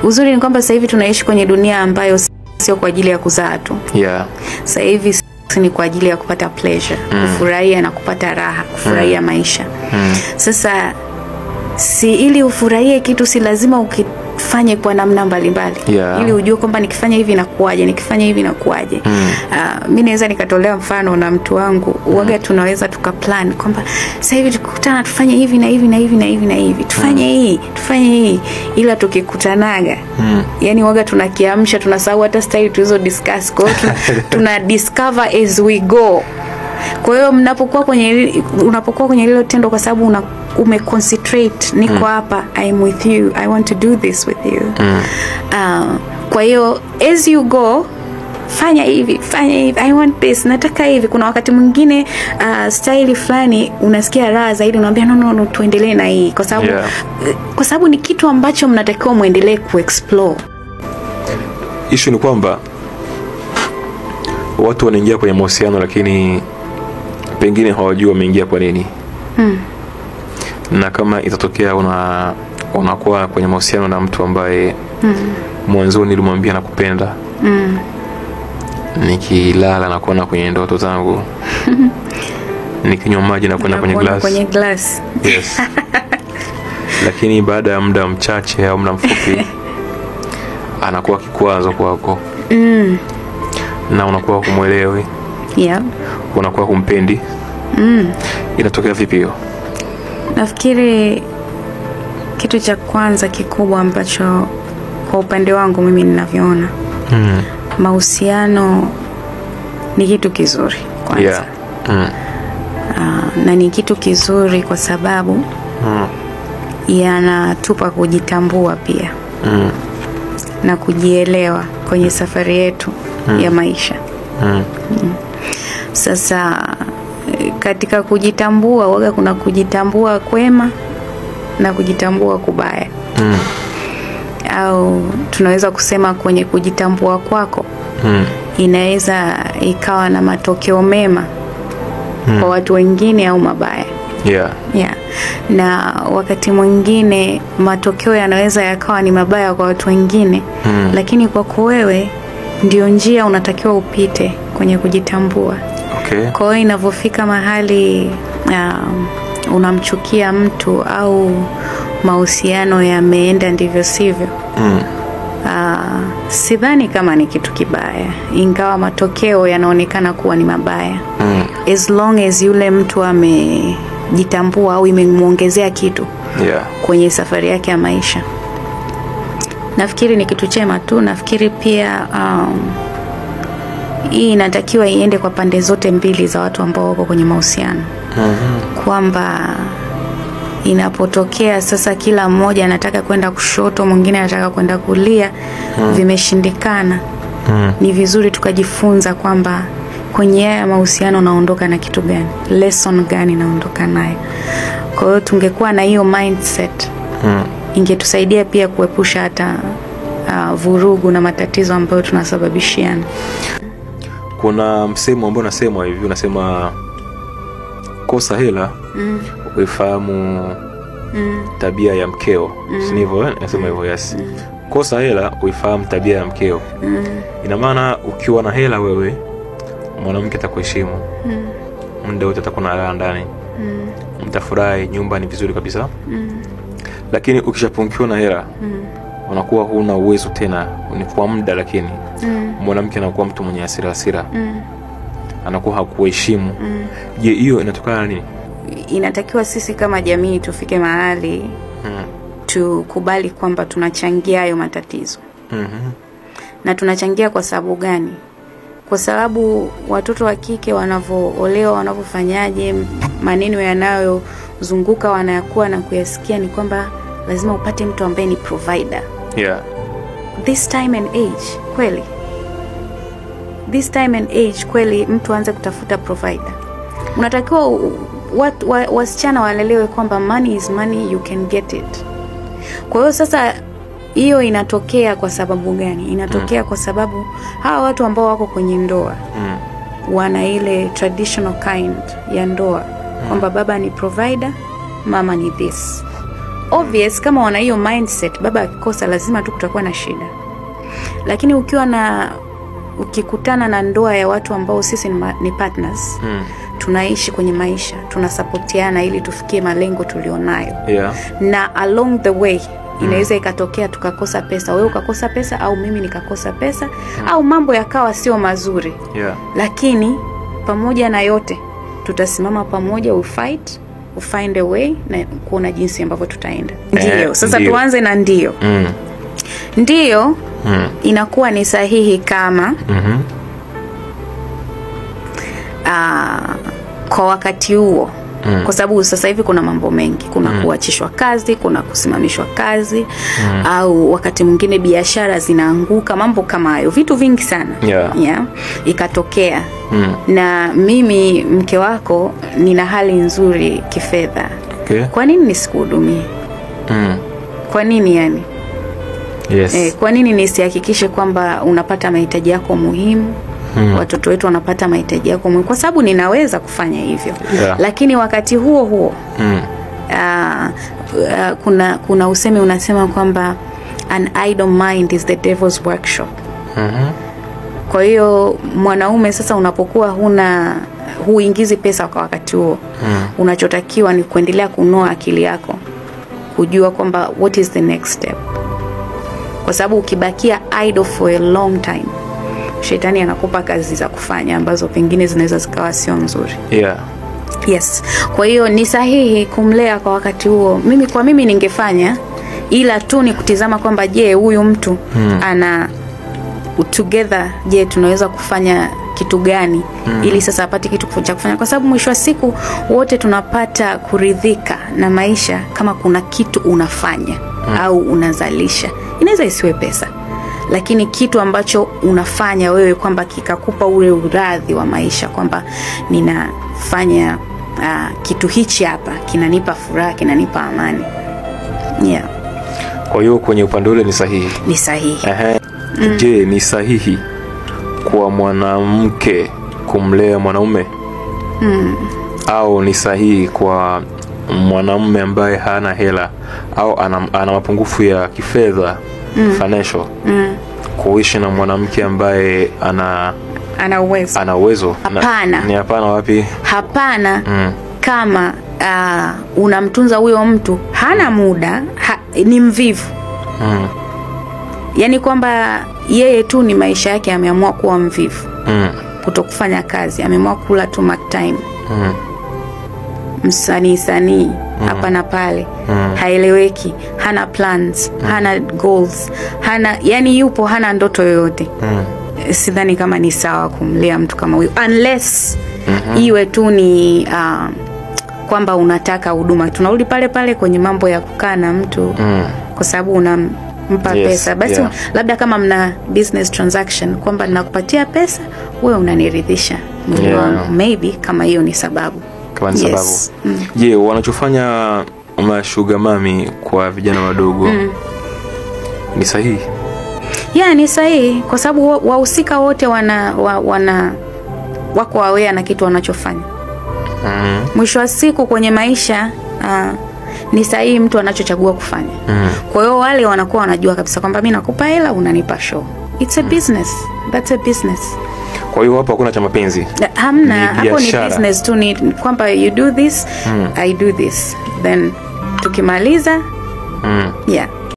uzuri ni kwamba sasa hivi tunaishi kwenye dunia ambayo sio kwa ajili ya kuzaa tu. Yeah. Sasa hivi ni kwa ajili ya kupata pleasure, kufurahia na kupata raha, kufurahia maisha. Sasa si ili ufurahie kitu si lazima ukifanye kwa namna mbalimbali. Yeah. Ili ujue kwamba nikifanya hivi inakuaje, nikifanya hivi inakuaje. Mimi naweza nikatolea mfano na mtu wangu, waga tunaweza tukaplan kwamba sasa hivi tukikutana tufanye hivi na hivi na hivi na hivi na hivi. Tufanye hii, tufanye hii. Ila tukikutanaga, yani waga tunakiamsha, tunasahau hata style tulizo discuss. Kwa hiyo tuna discover as we go. Kwa hiyo unapokuwa kwenye lile tendo kwa sababu umeconcentrate, niko hapa, I'm with you, I want to do this with you. Kwa hiyo as you go, fanya hivi, I want this, nataka hivi. Kuna wakati mwingine style fulani unasikia raha zaidi, unaambia no, tuendelee na hii kwa sababu ni kitu ambacho mnatakiwa muendelee kuexplore. Issue ni kwamba watu wanaingia kwenye mahusiano lakini pengine hawajui wameingia kwa nini. Na kama itatokea unakuwa kwenye mahusiano na mtu ambaye mwanzo nilimwambia nakupenda, nikilala na kuona kwenye ndoto zangu, nikinywa maji na kuona kwenye glass. Yes. Lakini baada ya muda mchache au muda mfupi anakuwa kikwazo kwako. Na unakuwa kumuelewi. Yeah. Unakuwa kumpendi. Inatokea vipi hiyo? Nafikiri kitu cha kwanza kikubwa ambacho kwa upande wangu mimi ninavyoona, mahusiano ni kitu kizuri kwanza. Yeah. Na ni kitu kizuri kwa sababu yanatupa kujitambua pia. Na kujielewa kwenye safari yetu ya maisha. Sasa katika kujitambua waga kuna kujitambua kwema na kujitambua kubaya. Au tunaweza kusema kwenye kujitambua kwako inaweza ikawa na matokeo mema kwa watu wengine au mabaya. Yeah. Na wakati mwingine matokeo yanaweza yakawa ni mabaya kwa watu wengine, lakini kwako wewe ndio njia unatakiwa upite kwenye kujitambua. Okay. Kwa hiyo inavyofika mahali unamchukia mtu au mahusiano yameenda ndivyo sivyo, sidhani kama ni kitu kibaya, ingawa matokeo yanaonekana kuwa ni mabaya. As long as yule mtu amejitambua au imemuongezea kitu kwenye safari yake ya maisha, nafikiri ni kitu chema tu. Nafikiri pia hii inatakiwa iende kwa pande zote mbili za watu ambao wako kwenye mahusiano. Kwamba inapotokea sasa kila mmoja anataka kwenda kushoto, mwingine anataka kwenda kulia, vimeshindikana, ni vizuri tukajifunza kwamba kwenye haya mahusiano naondoka na kitu gani, lesson gani naondoka nayo. Kwa hiyo tungekuwa na hiyo mindset, ingetusaidia pia kuepusha hata vurugu na matatizo ambayo tunasababishiana. Kuna msemo ambao unasema hivi, unasema kosa hela uifahamu tabia ya mkeo. Si hivyo? Nasema hivyo. Yes. Kosa hela uifahamu tabia ya mkeo. Ina maana ukiwa na hela wewe, mwanamke atakuheshimu. Muda wote atakuwa na raha ndani. Mtafurahi, nyumba ni vizuri kabisa. Lakini ukishapungukiwa na hela, unakuwa huna uwezo tena, ni kwa muda, lakini mwanamke anakuwa mtu mwenye hasira. Anakuwa hakuheshimu. Je, hiyo inatokana na nini? Inatakiwa sisi kama jamii tufike mahali tukubali kwamba tunachangia hayo matatizo. Na tunachangia kwa sababu gani? Kwa sababu watoto wa kike wanavoolewa, wanavofanyaje, maneno yanayozunguka wanayakuwa na kuyasikia ni kwamba lazima upate mtu ambaye ni provider. Yeah. This time and age, kweli. This time and age, kweli mtu aanze kutafuta provider. Unatakiwa wasichana walelewe kwamba money is money, you can get it. Kwa hiyo sasa hiyo inatokea kwa sababu gani? Inatokea kwa sababu hawa watu ambao wako kwenye ndoa wana ile traditional kind ya ndoa, kwamba baba ni provider, mama ni this. obvious kama wana hiyo mindset baba akikosa lazima tu kutakuwa na shida. Lakini ukikutana na ndoa ya watu ambao sisi ni partners, tunaishi kwenye maisha, tunasupportiana ili tufikie malengo tulionayo. Na along the way inaweza ikatokea tukakosa pesa, wewe ukakosa pesa au mimi nikakosa pesa, au mambo yakawa sio mazuri. Lakini pamoja na yote tutasimama pamoja, we find a way na kuona jinsi ambavyo tutaenda. Ndio. Sasa tuanze na ndio. Ndio inakuwa ni sahihi kama kwa wakati huo. Kwa sababu sasa hivi kuna mambo mengi, kuna kuachishwa kazi, kuna kusimamishwa kazi, au wakati mwingine biashara zinaanguka, mambo kama hayo, vitu vingi sana. Ikatokea na mimi mke wako nina hali nzuri kifedha. Kwa nini nisikuhudumie? Kwa nini yani? Kwa nini nisihakikishe kwamba unapata mahitaji yako muhimu? Watoto wetu wanapata mahitaji yako muhimu, kwa sababu ninaweza kufanya hivyo. Lakini wakati huo kuna usemi unasema kwamba an idle mind is the devil's workshop. Kwa hiyo mwanaume sasa unapokuwa huingizi pesa kwa wakati huo, unachotakiwa ni kuendelea kunoa akili yako, kujua kwamba what is the next step. Kwa sababu ukibakia idle for a long time, shetani anakupa kazi za kufanya ambazo pengine zinaweza zikawa sio nzuri. Yes. Kwa hiyo ni sahihi kumlea kwa wakati huo. Mimi ningefanya, ila tu ni kutizama kwamba je, huyu mtu ana together, je tunaweza kufanya kitu gani ili sasa apate kitu cha kufanya, kwa sababu mwisho wa siku wote tunapata kuridhika na maisha kama kuna kitu unafanya au unazalisha. Inaweza isiwe pesa, lakini kitu ambacho unafanya wewe kwamba kikakupa ule uradhi wa maisha, kwamba ninafanya kitu hichi hapa kinanipa furaha, kinanipa amani. Kwa hiyo kwenye upande ule ni sahihi. Ni sahihi. Je, ni sahihi kwa mwanamke kumlea mwanaume? Au ni sahihi kwa mwanamume ambaye hana hela au ana mapungufu ya kifedha, financial, kuishi na mwanamke ambaye ana uwezo? Hapana. Ni hapana wapi? Hapana. Kama unamtunza huyo mtu hana muda, ni mvivu. Yani kwamba yeye tu ni maisha yake ameamua kuwa mvivu. Kutokufanya kazi, ameamua kula tu mark time. Msanii hapa na pale, haeleweki, hana plans, hana goals, yani yupo hana ndoto yoyote. Sidhani kama ni sawa kumlea mtu kama huyo, unless iwe tu ni kwamba unataka huduma. Tunarudi pale kwenye mambo ya kukaa na mtu kwa sababu unampa pesa. Basi labda kama mna business transaction, kwamba ninakupatia pesa, wewe unaniridhisha mwili wangu, maybe kama hiyo ni sababu. Kama ni sababu. Je, wanachofanya mashuga mami kwa vijana wadogo ni sahihi? Ni sahihi, kwa sababu wahusika wote wako aware na kitu wanachofanya. Mwisho wa siku kwenye maisha ni sahihi mtu anachochagua kufanya. Kwa hiyo wale wanakuwa wanajua kabisa kwamba mimi nakupa hela, unanipa show. It's a business. That's a business. Kwa hiyo hapo hakuna cha mapenzi. Hamna, hapo ni business tu, ni kwamba you do this, I do this. Then tukimaliza